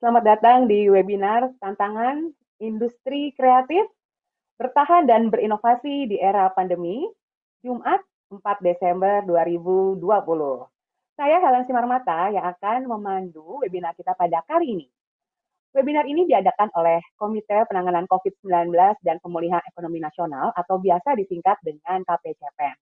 Selamat datang di webinar Tantangan Industri Kreatif Bertahan dan Berinovasi di Era Pandemi, Jumat 4 Desember 2020. Saya Helen Simarmata yang akan memandu webinar kita pada kali ini. Webinar ini diadakan oleh Komite Penanganan COVID-19 dan Pemulihan Ekonomi Nasional atau biasa disingkat dengan KPCPN.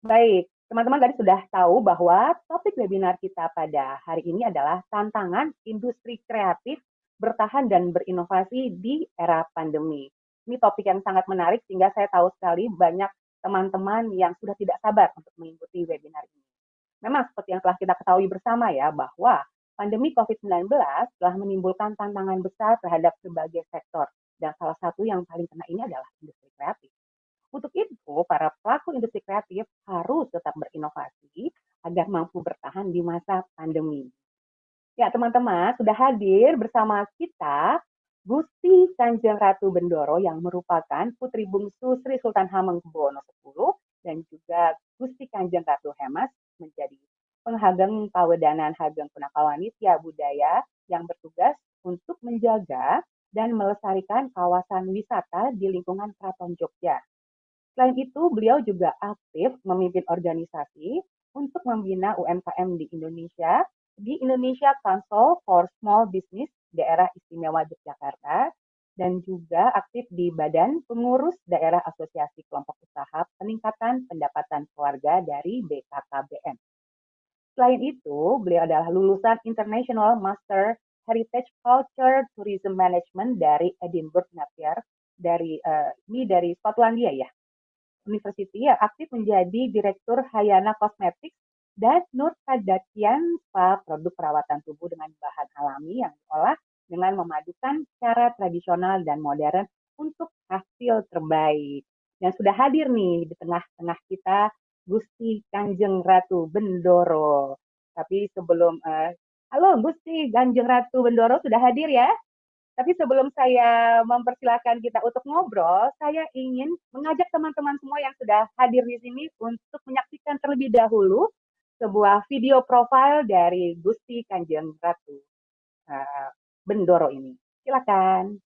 Baik, teman-teman tadi sudah tahu bahwa topik webinar kita pada hari ini adalah tantangan industri kreatif bertahan dan berinovasi di era pandemi. Ini topik yang sangat menarik sehingga saya tahu sekali banyak teman-teman yang sudah tidak sabar untuk mengikuti webinar ini. Memang seperti yang telah kita ketahui bersama ya bahwa pandemi COVID-19 telah menimbulkan tantangan besar terhadap berbagai sektor dan salah satu yang paling kena ini adalah industri kreatif. Untuk itu, para pelaku industri kreatif harus tetap berinovasi agar mampu bertahan di masa pandemi. Ya, teman-teman, sudah hadir bersama kita Gusti Kanjeng Ratu Bendoro yang merupakan putri bungsu Sri Sultan Hamengkubuwono X dan juga Gusti Kanjeng Ratu Hemas menjadi penghageng Pawedanan Hageng Punakawan Nitya Budaya yang bertugas untuk menjaga dan melestarikan kawasan wisata di lingkungan Keraton Jogja. Selain itu, beliau juga aktif memimpin organisasi untuk membina UMKM di Indonesia Council for Small Business Daerah Istimewa Yogyakarta, dan juga aktif di Badan Pengurus Daerah Asosiasi Kelompok Usaha Peningkatan Pendapatan Keluarga dari BKKBN. Selain itu, beliau adalah lulusan International Master Heritage Culture Tourism Management dari Edinburgh Napier, dari Skotlandia ya. University yang aktif menjadi Direktur Hayana Cosmetics dan Nur Kadatian Spa produk perawatan tubuh dengan bahan alami yang diolah dengan memadukan cara tradisional dan modern untuk hasil terbaik. Dan sudah hadir nih di tengah-tengah kita Gusti Kanjeng Ratu Bendoro. Tapi sebelum halo Gusti Kanjeng Ratu Bendoro sudah hadir ya? Tapi sebelum saya mempersilahkan kita untuk ngobrol, saya ingin mengajak teman-teman semua yang sudah hadir di sini untuk menyaksikan terlebih dahulu sebuah video profil dari Gusti Kanjeng Ratu Bendoro ini. Silakan.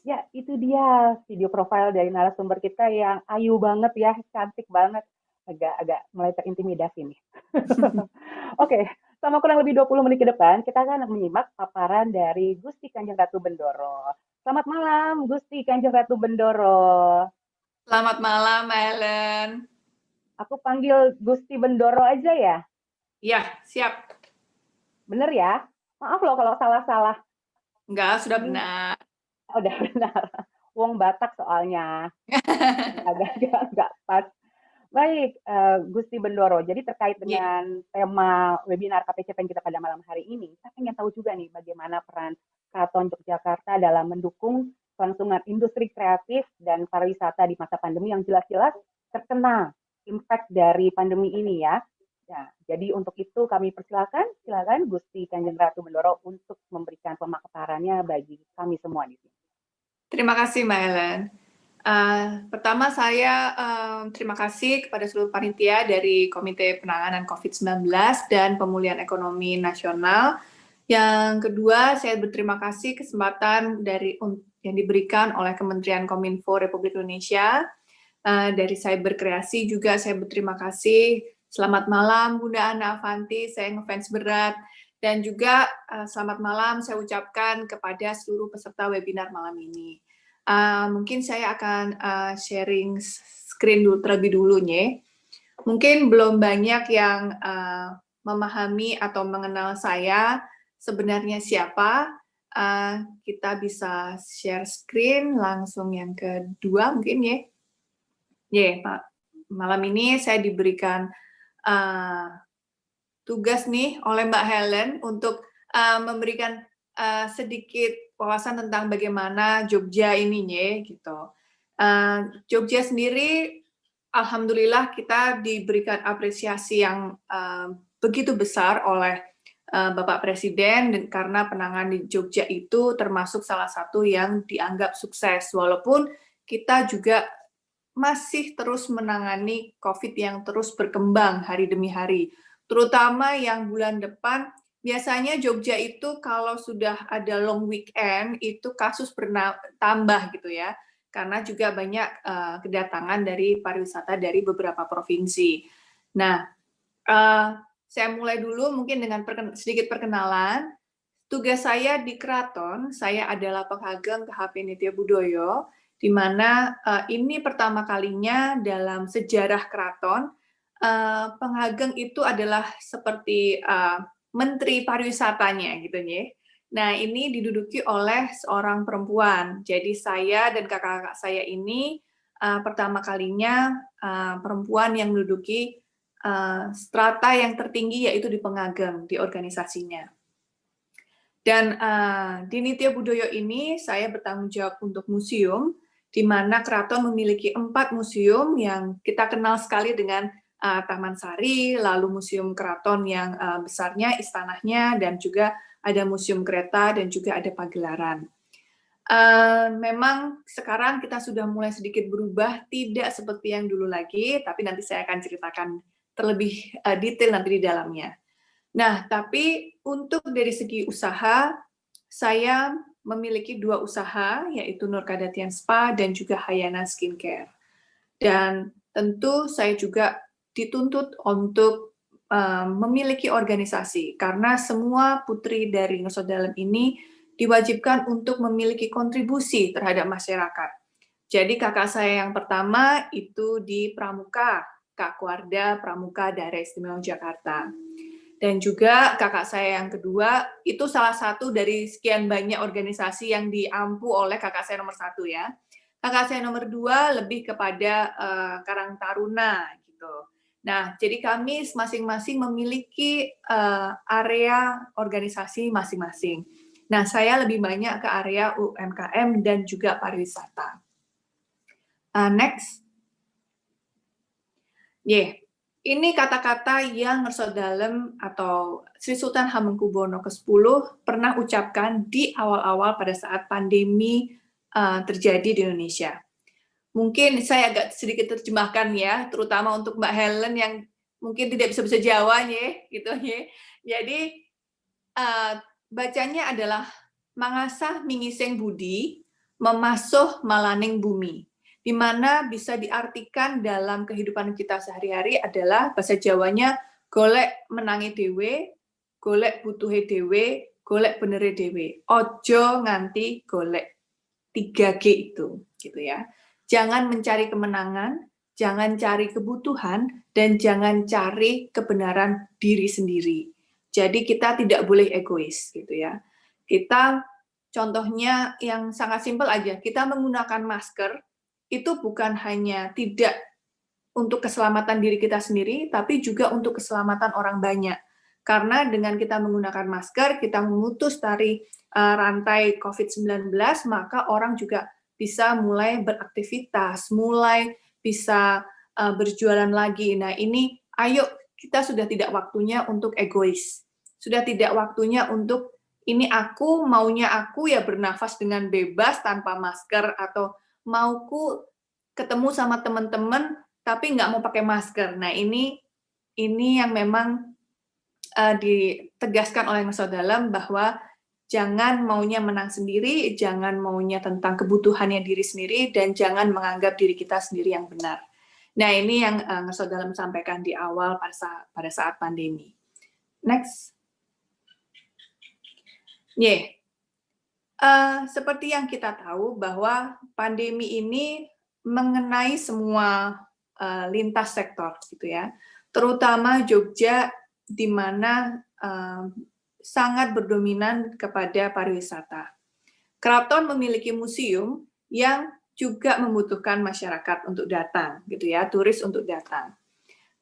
Ya, itu dia video profil dari narasumber kita yang ayu banget ya, cantik banget. Agak mulai terintimidasi nih. Oke, selama kurang lebih 20 menit ke depan, kita akan menyimak paparan dari Gusti Kanjeng Ratu Bendoro. Selamat malam, Gusti Kanjeng Ratu Bendoro. Selamat malam, Helen. Aku panggil Gusti Bendoro aja ya? Iya, siap. Bener ya? Maaf loh kalau salah-salah. Enggak, sudah benar. Udah benar. Wong Batak soalnya. Agak nggak pas. Baik, Gusti Bendoro. Jadi terkait dengan tema webinar KPCPN kita pada malam hari ini, saya ingin tahu juga nih bagaimana peran Keraton Yogyakarta dalam mendukung kelangsungan industri kreatif dan pariwisata di masa pandemi yang jelas-jelas terkena impact dari pandemi ini ya. Nah, jadi untuk itu kami silakan Gusti Kanjeng Ratu Bendoro untuk memberikan pemaparannya bagi kami semua di sini. Terima kasih, Mbak Helen. Pertama saya terima kasih kepada seluruh panitia dari Komite Penanganan COVID-19 dan Pemulihan Ekonomi Nasional. Yang kedua, saya berterima kasih kesempatan yang diberikan oleh Kementerian Kominfo Republik Indonesia. Dari Cyber Kreasi juga saya berterima kasih Selamat malam Bunda Ana Avanti, saya ngefans berat. Dan juga selamat malam saya ucapkan kepada seluruh peserta webinar malam ini. Mungkin saya akan sharing screen dulu terlebih dulu nih. Mungkin belum banyak yang memahami atau mengenal saya sebenarnya siapa. Kita bisa share screen langsung yang kedua mungkin ya. Pak. Malam ini saya diberikan tugas nih oleh Mbak Helen untuk memberikan sedikit wawasan tentang bagaimana Jogja ini gitu. Jogja sendiri, alhamdulillah kita diberikan apresiasi yang begitu besar oleh Bapak Presiden dan karena penanganan di Jogja itu termasuk salah satu yang dianggap sukses walaupun kita juga masih terus menangani COVID yang terus berkembang hari demi hari. Terutama yang bulan depan, biasanya Jogja itu kalau sudah ada long weekend, itu kasus bertambah gitu ya. Karena juga banyak kedatangan dari pariwisata dari beberapa provinsi. Nah, saya mulai dulu mungkin dengan sedikit perkenalan. Tugas saya di Keraton, saya adalah pengageng KHP Nitya Budoyo, di mana ini pertama kalinya dalam sejarah keraton, pengageng itu adalah seperti menteri pariwisatanya gitu ya. Nah, ini diduduki oleh seorang perempuan. Jadi saya dan kakak-kakak saya ini pertama kalinya perempuan yang menduduki strata yang tertinggi yaitu di pengageng, di organisasinya. Dan di Nitya Budoyo ini saya bertanggung jawab untuk museum, di mana keraton memiliki 4 museum yang kita kenal sekali dengan Taman Sari, lalu Museum Keraton yang besarnya, istananya, dan juga ada Museum Kereta, dan juga ada Pagelaran. Memang sekarang kita sudah mulai sedikit berubah, tidak seperti yang dulu lagi, tapi nanti saya akan ceritakan terlebih detail nanti di dalamnya. Nah, tapi untuk dari segi usaha, saya memiliki 2 usaha, yaitu Nurkadatian Spa dan juga Hayana Skincare. Dan tentu saya juga dituntut untuk memiliki organisasi, karena semua putri dari Nusa ini diwajibkan untuk memiliki kontribusi terhadap masyarakat. Jadi kakak saya yang pertama itu di Pramuka, Kak Kuarda Pramuka Daerah Istimewa Jakarta. Dan juga kakak saya yang kedua, itu salah satu dari sekian banyak organisasi yang diampu oleh kakak saya nomor 1 ya. Kakak saya nomor 2 lebih kepada Karang Taruna gitu. Nah, jadi kami masing-masing memiliki area organisasi masing-masing. Nah, saya lebih banyak ke area UMKM dan juga pariwisata. Next. Ini kata-kata yang Ngersodalem atau Sri Sultan Hamengkubuwono ke-10 pernah ucapkan di awal-awal pada saat pandemi terjadi di Indonesia. Mungkin saya agak sedikit terjemahkan ya, terutama untuk Mbak Helen yang mungkin tidak bisa Jawa gitu ya. Jadi bacanya adalah mangasah mingiseng budi, memasuh malaning bumi. Di mana bisa diartikan dalam kehidupan kita sehari-hari adalah bahasa Jawanya golek menangi dewe, golek butuhe dewe, golek benere dewe. Ojo nganti golek 3G itu, gitu ya. Jangan mencari kemenangan, jangan cari kebutuhan, dan jangan cari kebenaran diri sendiri. Jadi kita tidak boleh egois, gitu ya. Kita contohnya yang sangat simpel aja, kita menggunakan masker itu bukan hanya tidak untuk keselamatan diri kita sendiri, tapi juga untuk keselamatan orang banyak. Karena dengan kita menggunakan masker, kita memutus tali rantai COVID-19, maka orang juga bisa mulai beraktivitas, mulai bisa berjualan lagi. Nah ini, ayo kita sudah tidak waktunya untuk egois. Sudah tidak waktunya untuk ini aku, maunya aku ya bernafas dengan bebas tanpa masker, atau mauku ketemu sama teman-teman tapi nggak mau pakai masker. Nah ini yang memang ditegaskan oleh Ngersodalem bahwa jangan maunya menang sendiri, jangan maunya tentang kebutuhannya diri sendiri, dan jangan menganggap diri kita sendiri yang benar. Nah, ini yang Ngerso sampaikan di awal pada saat pandemi. Next. Seperti yang kita tahu bahwa pandemi ini mengenai semua lintas sektor, gitu ya. Terutama Jogja, di mana sangat berdominan kepada pariwisata. Keraton memiliki museum yang juga membutuhkan masyarakat untuk datang, gitu ya, turis untuk datang.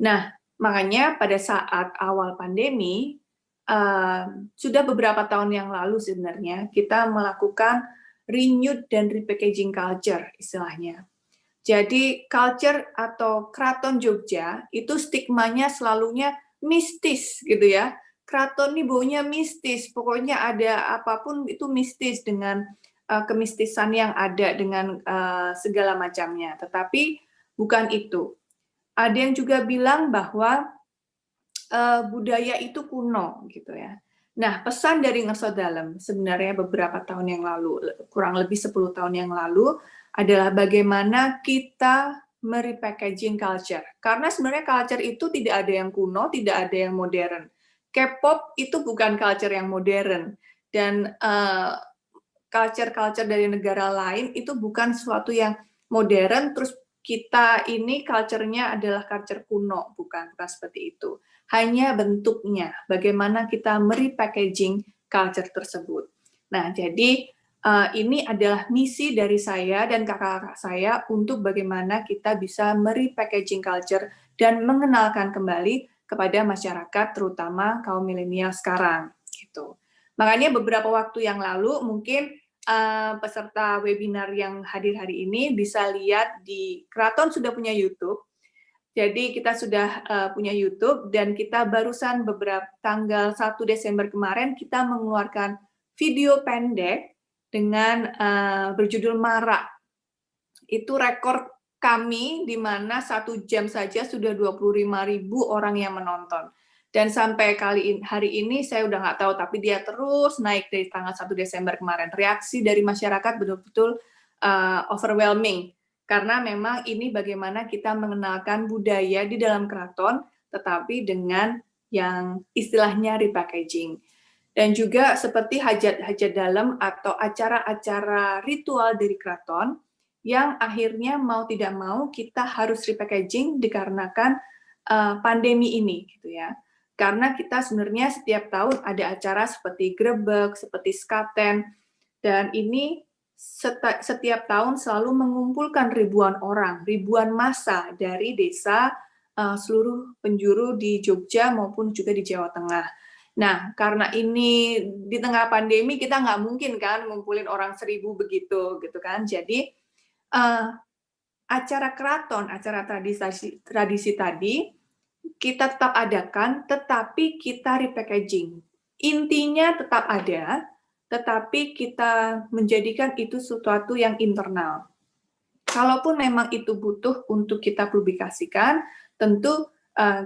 Nah, makanya pada saat awal pandemi, sudah beberapa tahun yang lalu sebenarnya kita melakukan renewed dan repackaging culture istilahnya. Jadi culture atau Keraton Jogja itu stigmanya selalunya mistis gitu ya. Keraton ini baunya mistis, pokoknya ada apapun itu mistis dengan kemistisan yang ada dengan segala macamnya. Tetapi bukan itu. Ada yang juga bilang bahwa budaya itu kuno gitu ya. Nah, pesan dari Ngerso Dalem sebenarnya beberapa tahun yang lalu, kurang lebih 10 tahun yang lalu, adalah bagaimana kita merepackaging culture. Karena sebenarnya culture itu tidak ada yang kuno, tidak ada yang modern. K-pop itu bukan culture yang modern. Dan culture-culture dari negara lain itu bukan sesuatu yang modern, terus kita ini culture-nya adalah culture kuno, bukan seperti itu. Hanya bentuknya, bagaimana kita merepackaging culture tersebut. Nah, jadi ini adalah misi dari saya dan kakak-kakak saya untuk bagaimana kita bisa merepackaging culture dan mengenalkan kembali kepada masyarakat, terutama kaum milenial sekarang. Gitu. Makanya beberapa waktu yang lalu mungkin peserta webinar yang hadir hari ini bisa lihat di Keraton sudah punya YouTube. Jadi kita sudah punya YouTube dan kita barusan beberapa tanggal 1 Desember kemarin kita mengeluarkan video pendek dengan berjudul Marak. Itu rekor kami di mana 1 jam saja sudah 25.000 orang yang menonton. Dan sampai hari ini saya udah nggak tahu, tapi dia terus naik dari tanggal 1 Desember kemarin. Reaksi dari masyarakat betul-betul overwhelming. Karena memang ini bagaimana kita mengenalkan budaya di dalam keraton, tetapi dengan yang istilahnya repackaging. Dan juga seperti hajat-hajat dalam atau acara-acara ritual dari keraton, yang akhirnya mau tidak mau kita harus repackaging dikarenakan pandemi ini, gitu ya. Karena kita sebenarnya setiap tahun ada acara seperti grebek, seperti skaten, dan ini setiap tahun selalu mengumpulkan ribuan orang, ribuan massa dari desa seluruh penjuru di Jogja maupun juga di Jawa Tengah. Nah, karena ini di tengah pandemi kita nggak mungkin kan ngumpulin orang 1.000 begitu, gitu kan. Jadi acara keraton, acara tradisi tadi kita tetap adakan, tetapi kita repackaging. Intinya tetap ada, tetapi kita menjadikan itu sesuatu yang internal. Kalaupun memang itu butuh untuk kita publikasikan, tentu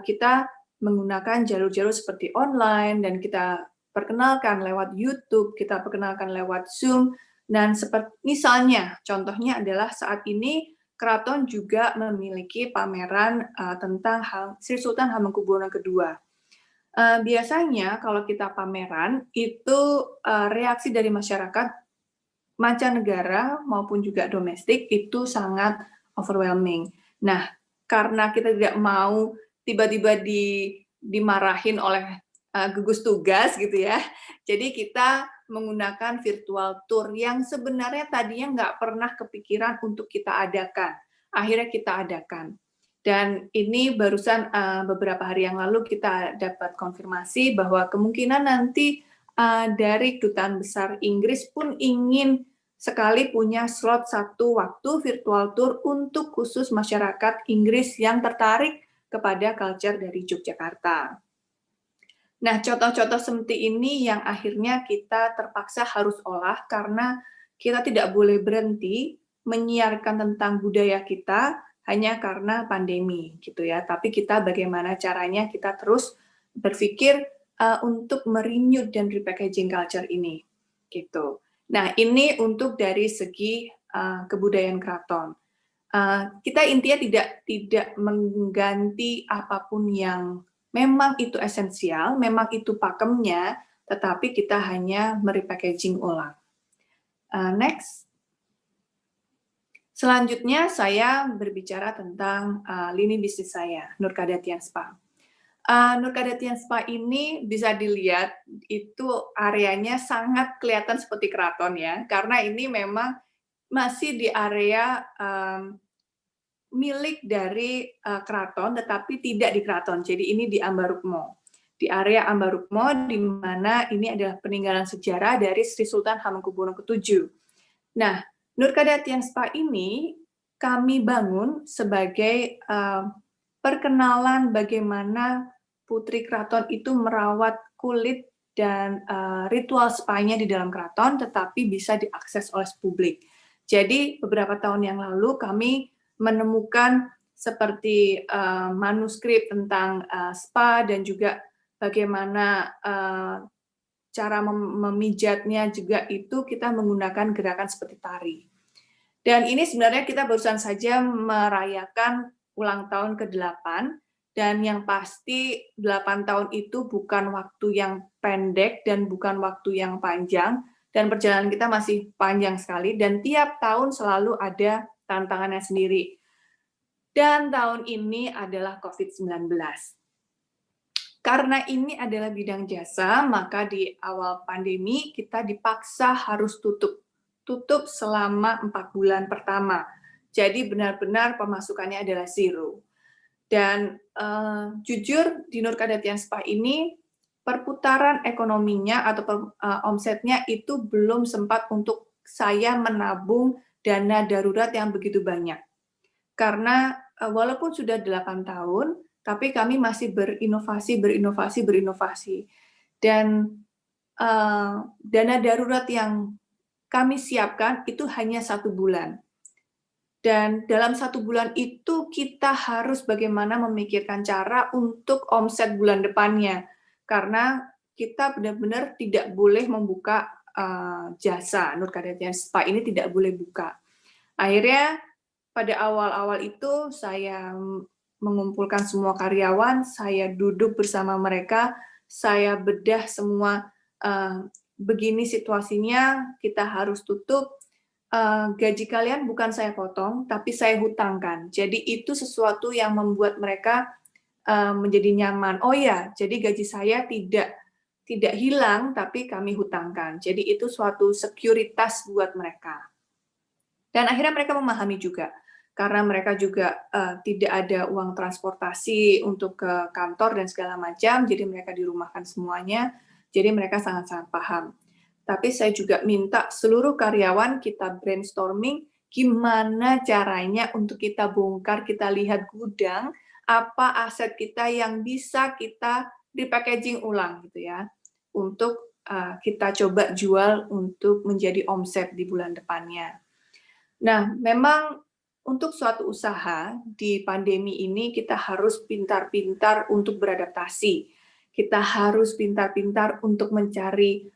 kita menggunakan jalur-jalur seperti online dan kita perkenalkan lewat YouTube, kita perkenalkan lewat Zoom, dan seperti misalnya contohnya adalah saat ini Keraton juga memiliki pameran tentang Sri Sultan Hamengkubuwono II. Biasanya kalau kita pameran itu reaksi dari masyarakat mancanegara maupun juga domestik itu sangat overwhelming. Nah, karena kita tidak mau tiba-tiba dimarahin oleh gugus tugas gitu ya, jadi kita menggunakan virtual tour yang sebenarnya tadinya nggak pernah kepikiran untuk kita adakan. Akhirnya kita adakan. Dan ini barusan beberapa hari yang lalu kita dapat konfirmasi bahwa kemungkinan nanti dari Kedutaan Besar Inggris pun ingin sekali punya slot satu waktu virtual tour untuk khusus masyarakat Inggris yang tertarik kepada culture dari Yogyakarta. Nah, contoh-contoh seperti ini yang akhirnya kita terpaksa harus olah karena kita tidak boleh berhenti menyiarkan tentang budaya kita hanya karena pandemi gitu ya. Tapi kita bagaimana caranya kita terus berpikir untuk merenew dan repackaging culture ini gitu. Nah, ini untuk dari segi kebudayaan keraton. Kita intinya tidak mengganti apapun yang memang itu esensial, memang itu pakemnya, tetapi kita hanya merepackaging ulang. Next. Selanjutnya saya berbicara tentang lini bisnis saya, Nurkadatian Spa. Nurkadatian Spa ini bisa dilihat itu areanya sangat kelihatan seperti keraton ya, karena ini memang masih di area milik dari keraton, tetapi tidak di keraton. Jadi ini di Ambarukmo, di area Ambarukmo, di mana ini adalah peninggalan sejarah dari Sri Sultan Hamengkubuwono ke-7. Nah, Nurkadatian Spa ini kami bangun sebagai perkenalan bagaimana putri keraton itu merawat kulit dan ritual spa-nya di dalam keraton, tetapi bisa diakses oleh publik. Jadi beberapa tahun yang lalu kami menemukan seperti manuskrip tentang spa dan juga bagaimana cara memijatnya juga itu kita menggunakan gerakan seperti tari. Dan ini sebenarnya kita barusan saja merayakan ulang tahun ke-8, dan yang pasti 8 tahun itu bukan waktu yang pendek dan bukan waktu yang panjang, dan perjalanan kita masih panjang sekali, dan tiap tahun selalu ada tantangannya sendiri. Dan tahun ini adalah COVID-19. Karena ini adalah bidang jasa, maka di awal pandemi kita dipaksa harus tutup selama 4 bulan pertama. Jadi benar-benar pemasukannya adalah zero. Dan jujur di Nurkadatian Spa ini perputaran ekonominya atau omsetnya itu belum sempat untuk saya menabung dana darurat yang begitu banyak. Karena walaupun sudah 8 tahun, tapi kami masih berinovasi. Dan dana darurat yang kami siapkan itu hanya 1 bulan. Dan dalam 1 bulan itu kita harus bagaimana memikirkan cara untuk omset bulan depannya. Karena kita benar-benar tidak boleh membuka jasa, Nurkadatian Spa ini tidak boleh buka. Akhirnya pada awal-awal itu saya mengumpulkan semua karyawan, saya duduk bersama mereka, saya bedah semua, begini situasinya, kita harus tutup, gaji kalian bukan saya potong, tapi saya hutangkan. Jadi itu sesuatu yang membuat mereka menjadi nyaman. Oh ya, jadi gaji saya tidak hilang, tapi kami hutangkan. Jadi itu suatu sekuritas buat mereka. Dan akhirnya mereka memahami juga, karena mereka juga tidak ada uang transportasi untuk ke kantor dan segala macam, jadi mereka dirumahkan semuanya, jadi mereka sangat-sangat paham. Tapi saya juga minta seluruh karyawan kita brainstorming gimana caranya untuk kita bongkar, kita lihat gudang, apa aset kita yang bisa kita repackaging ulang gitu ya, untuk kita coba jual untuk menjadi omset di bulan depannya. Nah, memang untuk suatu usaha di pandemi ini kita harus pintar-pintar untuk beradaptasi. Kita harus pintar-pintar untuk mencari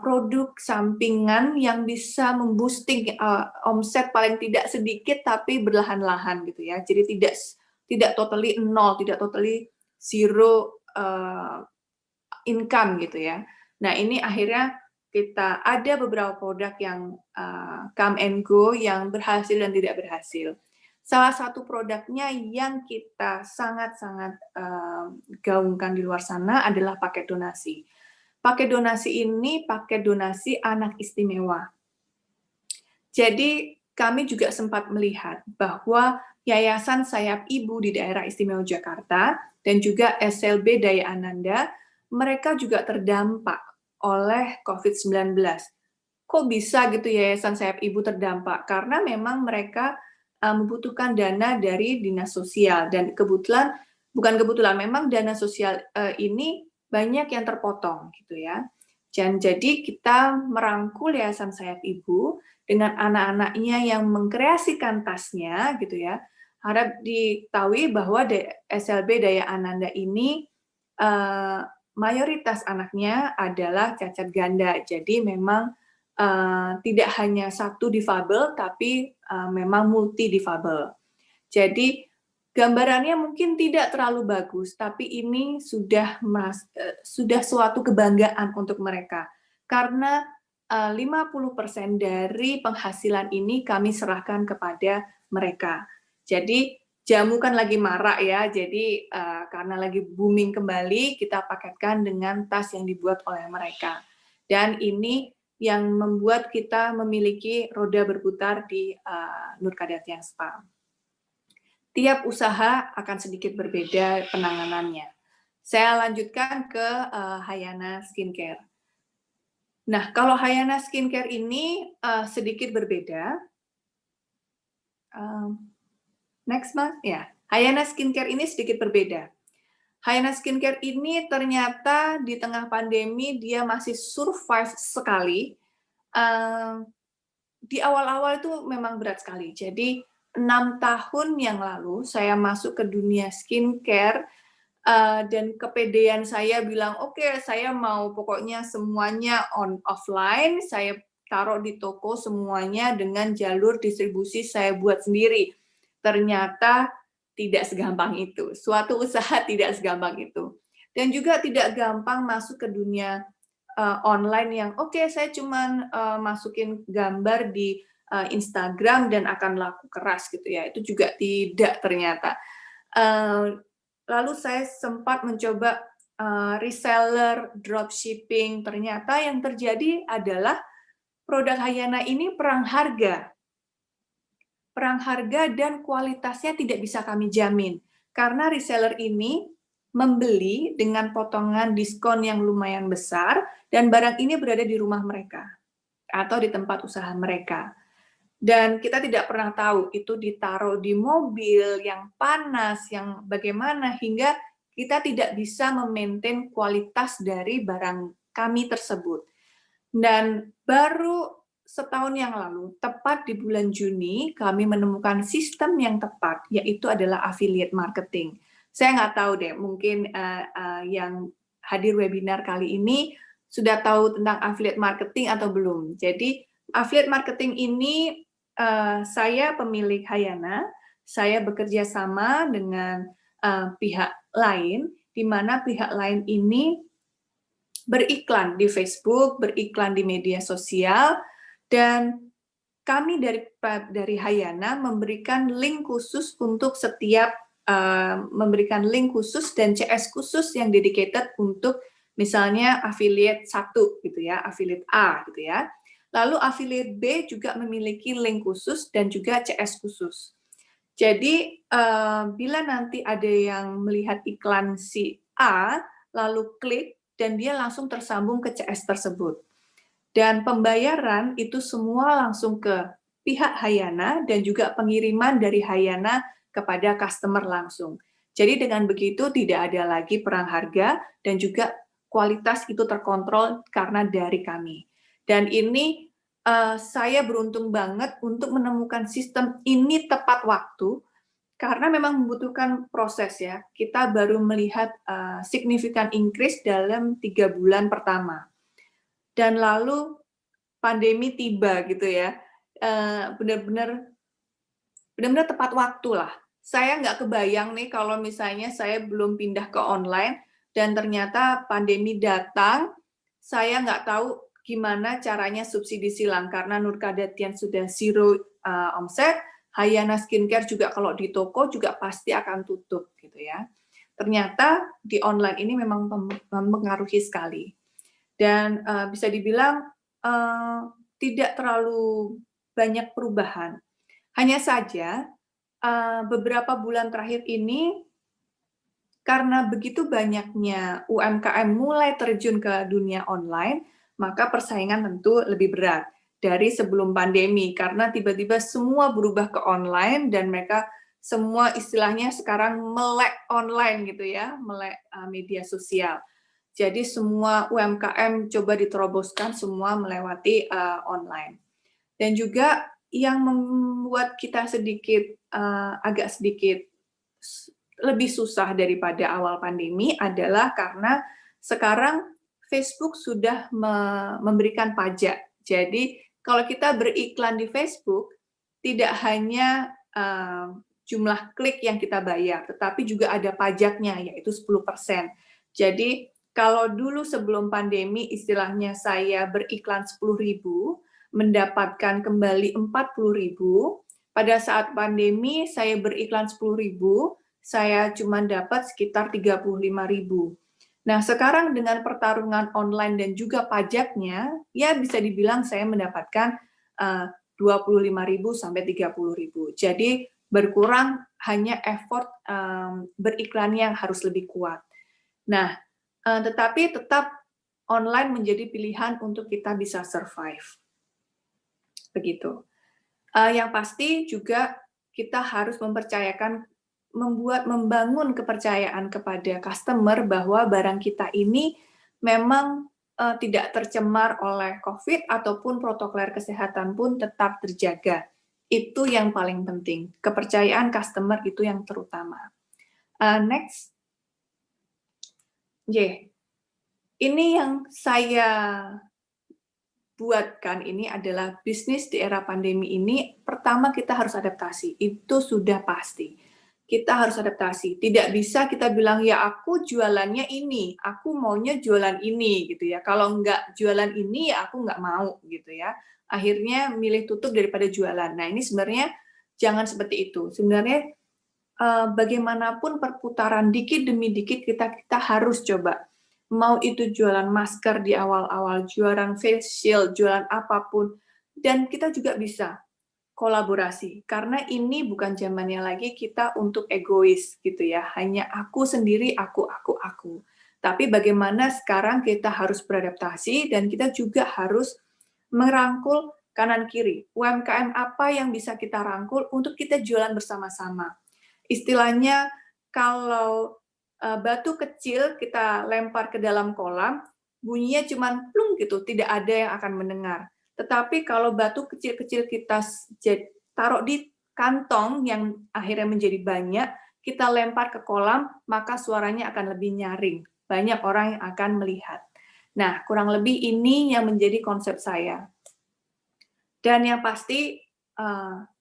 produk sampingan yang bisa memboosting omset paling tidak sedikit tapi berlahan-lahan gitu ya. Jadi tidak totally nol, tidak totally zero income gitu ya. Nah, ini akhirnya kita ada beberapa produk yang come and go, yang berhasil dan tidak berhasil. Salah satu produknya yang kita sangat-sangat gaungkan di luar sana adalah paket donasi. Paket donasi ini paket donasi anak istimewa. Jadi kami juga sempat melihat bahwa Yayasan Sayap Ibu di daerah istimewa Jakarta dan juga SLB Daya Ananda, mereka juga terdampak oleh COVID-19. Kok bisa gitu Yayasan Sayap Ibu terdampak? Karena memang mereka membutuhkan dana dari dinas sosial, dan memang dana sosial ini banyak yang terpotong gitu ya. Dan jadi kita merangkul Yayasan Sayap Ibu dengan anak-anaknya yang mengkreasikan tasnya gitu ya. Harap diketahui bahwa SLB Daya Ananda ini mayoritas anaknya adalah cacat ganda. Jadi memang tidak hanya satu difabel, tapi memang multi difabel. Jadi gambarannya mungkin tidak terlalu bagus, tapi ini sudah suatu kebanggaan untuk mereka. Karena 50% dari penghasilan ini kami serahkan kepada mereka. Jadi jamu kan lagi marak ya, jadi karena lagi booming kembali, kita paketkan dengan tas yang dibuat oleh mereka. Dan ini yang membuat kita memiliki roda berputar di Nur Kadatian Spa. Tiap usaha akan sedikit berbeda penanganannya. Saya lanjutkan ke Hayana Skincare. Nah, kalau Hayana Skincare ini sedikit berbeda. Next, Mas. Ya, Hayana Skincare ini sedikit berbeda. Hayana Skincare ini ternyata di tengah pandemi dia masih survive sekali. Di awal-awal itu memang berat sekali. Jadi 6 tahun yang lalu saya masuk ke dunia skincare dan kepedean saya bilang, oke, saya mau pokoknya semuanya offline, saya taruh di toko semuanya dengan jalur distribusi saya buat sendiri. Ternyata tidak segampang itu. Suatu usaha tidak segampang itu. Dan juga tidak gampang masuk ke dunia online yang oke, saya cuman masukin gambar di Instagram dan akan laku keras gitu ya. Itu juga tidak ternyata. Lalu saya sempat mencoba reseller, dropshipping. Ternyata yang terjadi adalah produk Hayana ini perang harga. Perang harga dan kualitasnya tidak bisa kami jamin. Karena reseller ini membeli dengan potongan diskon yang lumayan besar dan barang ini berada di rumah mereka atau di tempat usaha mereka. Dan kita tidak pernah tahu itu ditaruh di mobil yang panas, yang bagaimana, hingga kita tidak bisa memaintain kualitas dari barang kami tersebut. Dan baru setahun yang lalu, tepat di bulan Juni, kami menemukan sistem yang tepat, yaitu adalah affiliate marketing. Saya nggak tahu deh, mungkin yang hadir webinar kali ini sudah tahu tentang affiliate marketing atau belum. Jadi affiliate marketing ini saya pemilik Hayana, saya bekerja sama dengan pihak lain, di mana pihak lain ini beriklan di Facebook, beriklan di media sosial, dan kami dari Hayana memberikan link khusus untuk setiap memberikan link khusus dan CS khusus yang dedicated untuk misalnya affiliate 1 gitu ya, affiliate A gitu ya. Lalu affiliate B juga memiliki link khusus dan juga CS khusus. Jadi bila nanti ada yang melihat iklan si A, lalu klik dan dia langsung tersambung ke CS tersebut. Dan pembayaran itu semua langsung ke pihak Hayana dan juga pengiriman dari Hayana kepada customer langsung. Jadi dengan begitu tidak ada lagi perang harga dan juga kualitas itu terkontrol karena dari kami. Dan ini saya beruntung banget untuk menemukan sistem ini tepat waktu karena memang membutuhkan proses ya. Kita baru melihat signifikan increase dalam 3 bulan pertama. Dan lalu pandemi tiba gitu ya. Benar-benar tepat waktu lah. Saya nggak kebayang nih kalau misalnya saya belum pindah ke online dan ternyata pandemi datang, saya nggak tahu gimana caranya subsidi silang karena Nur Kadatian sudah zero omset, Hayana Skincare juga kalau di toko juga pasti akan tutup gitu ya. Ternyata di online ini memang mempengaruhi sekali. Dan bisa dibilang tidak terlalu banyak perubahan. Hanya saja beberapa bulan terakhir ini karena begitu banyaknya UMKM mulai terjun ke dunia online, maka persaingan tentu lebih berat dari sebelum pandemi karena tiba-tiba semua berubah ke online dan mereka semua istilahnya sekarang melek online gitu ya, melek media sosial. Jadi semua UMKM coba diteroboskan semua melewati online. Dan juga yang membuat kita agak sedikit lebih susah daripada awal pandemi adalah karena sekarang Facebook sudah memberikan pajak. Jadi kalau kita beriklan di Facebook, tidak hanya jumlah klik yang kita bayar, tetapi juga ada pajaknya, yaitu 10%. Jadi kalau dulu sebelum pandemi istilahnya saya beriklan 10.000, mendapatkan kembali 40.000, pada saat pandemi saya beriklan 10.000, saya cuma dapat sekitar 35.000. Nah, sekarang dengan pertarungan online dan juga pajaknya, ya bisa dibilang saya mendapatkan 25.000 sampai 30.000. Jadi berkurang hanya effort beriklan yang harus lebih kuat. Nah, tetapi tetap online menjadi pilihan untuk kita bisa survive. Begitu. Yang pasti juga kita harus membangun kepercayaan kepada customer bahwa barang kita ini memang tidak tercemar oleh COVID ataupun protokol kesehatan pun tetap terjaga. Itu yang paling penting. Kepercayaan customer itu yang terutama. Next. Ini yang saya buatkan ini adalah bisnis di era pandemi ini. Pertama kita harus adaptasi, itu sudah pasti. Kita harus adaptasi. Tidak bisa kita bilang ya aku jualannya ini, aku maunya jualan ini gitu ya. Kalau nggak jualan ini ya aku nggak mau gitu ya. Akhirnya milih tutup daripada jualan. Nah ini sebenarnya jangan seperti itu. Sebenarnya bagaimanapun perputaran dikit demi dikit kita harus coba. Mau itu jualan masker di awal-awal, jualan face shield, jualan apapun, dan kita juga bisa kolaborasi. Karena ini bukan zamannya lagi kita untuk egois gitu ya, hanya aku sendiri, aku. Tapi bagaimana sekarang kita harus beradaptasi dan kita juga harus merangkul kanan kiri. UMKM apa yang bisa kita rangkul untuk kita jualan bersama-sama. Istilahnya kalau batu kecil kita lempar ke dalam kolam, bunyinya cuma plung gitu, tidak ada yang akan mendengar. Tetapi kalau batu kecil-kecil kita taruh di kantong yang akhirnya menjadi banyak, kita lempar ke kolam, maka suaranya akan lebih nyaring. Banyak orang yang akan melihat. Nah, kurang lebih ini yang menjadi konsep saya. Dan yang pasti,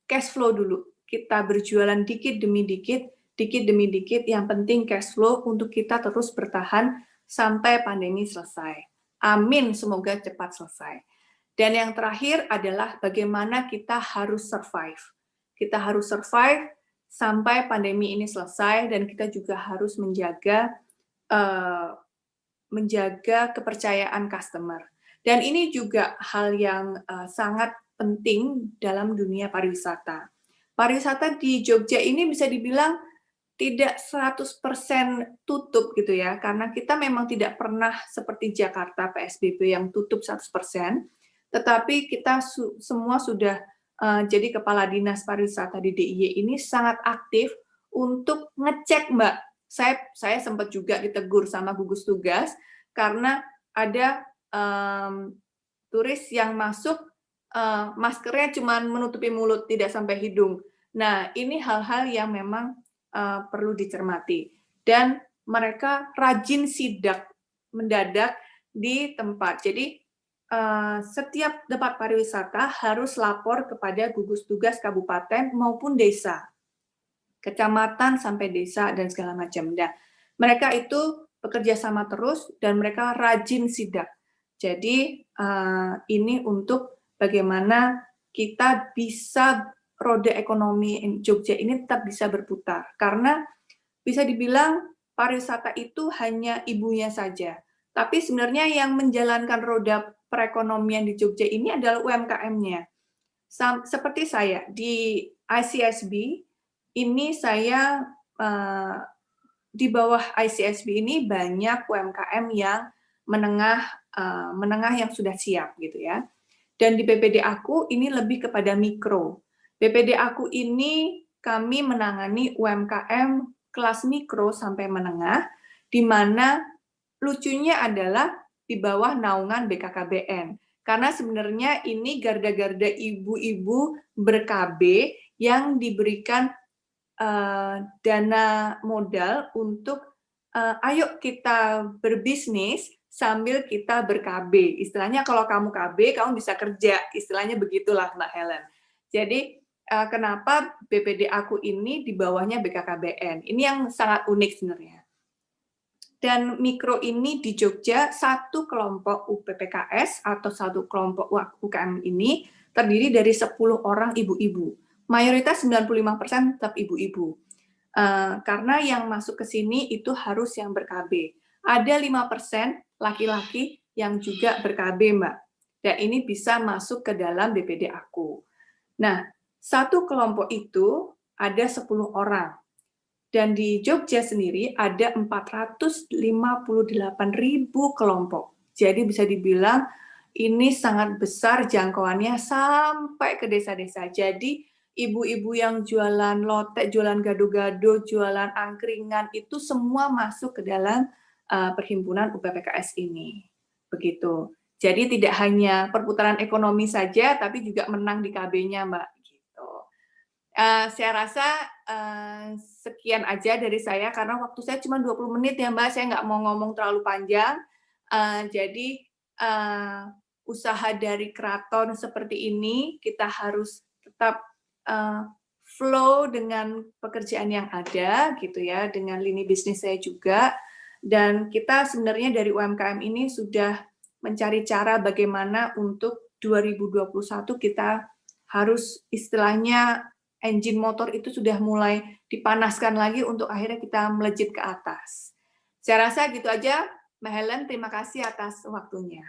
cash flow dulu. Kita berjualan dikit demi dikit, yang penting cash flow untuk kita terus bertahan sampai pandemi selesai. Amin, semoga cepat selesai. Dan yang terakhir adalah bagaimana kita harus survive. Kita harus survive sampai pandemi ini selesai dan kita juga harus menjaga kepercayaan customer. Dan ini juga hal yang sangat penting dalam dunia pariwisata. Pariwisata di Jogja ini bisa dibilang tidak 100% tutup gitu ya, karena kita memang tidak pernah seperti Jakarta PSBB yang tutup 100%, tetapi kita semua sudah jadi kepala dinas pariwisata di DIY ini sangat aktif untuk ngecek, Mbak. Saya sempat juga ditegur sama gugus tugas karena ada turis yang masuk maskernya cuma menutupi mulut, tidak sampai hidung. Nah, ini hal-hal yang memang perlu dicermati. Dan mereka rajin sidak mendadak di tempat. Jadi setiap tempat pariwisata harus lapor kepada gugus tugas kabupaten maupun desa, kecamatan sampai desa dan segala macam. Dan mereka itu bekerja sama terus dan mereka rajin sidak. Jadi ini untuk bagaimana kita bisa roda ekonomi Jogja ini tetap bisa berputar. Karena bisa dibilang pariwisata itu hanya ibunya saja. Tapi sebenarnya yang menjalankan roda perekonomian di Jogja ini adalah UMKM-nya. Seperti saya, di ICSB, ini saya di bawah ICSB ini banyak UMKM yang menengah yang sudah siap gitu ya. Dan di BPD aku ini lebih kepada mikro. BPD aku ini kami menangani UMKM kelas mikro sampai menengah, di mana lucunya adalah di bawah naungan BKKBN. Karena sebenarnya ini garda-garda ibu-ibu ber-KB yang diberikan dana modal untuk ayo kita berbisnis, sambil kita ber-KB. Istilahnya kalau kamu KB, kamu bisa kerja. Istilahnya begitulah Mbak Helen. Jadi kenapa BPD Aku ini di bawahnya BKKBN? Ini yang sangat unik sebenarnya. Dan mikro ini di Jogja, satu kelompok UPPKS atau satu kelompok UKM ini terdiri dari 10 orang ibu-ibu. Mayoritas 95% tetap ibu-ibu. Karena yang masuk ke sini itu harus yang ber-KB. Ada 5% laki-laki yang juga ber-KB, Mbak. Dan ini bisa masuk ke dalam BPD Aku. Nah, satu kelompok itu ada 10 orang. Dan di Jogja sendiri ada 458.000 kelompok. Jadi bisa dibilang ini sangat besar jangkauannya sampai ke desa-desa. Jadi ibu-ibu yang jualan lotek, jualan gado-gado, jualan angkringan itu semua masuk ke dalam perhimpunan UPPKS ini. Begitu. Jadi tidak hanya perputaran ekonomi saja, tapi juga menang di KB-nya, Mbak. Saya rasa sekian aja dari saya karena waktu saya cuma 20 menit ya Mbak, saya nggak mau ngomong terlalu panjang. Jadi usaha dari keraton seperti ini kita harus tetap flow dengan pekerjaan yang ada gitu ya, dengan lini bisnis saya juga. Dan kita sebenarnya dari UMKM ini sudah mencari cara bagaimana untuk 2021 kita harus istilahnya engine motor itu sudah mulai dipanaskan lagi untuk akhirnya kita melejit ke atas. Saya rasa gitu aja, Mbak Helen. Terima kasih atas waktunya.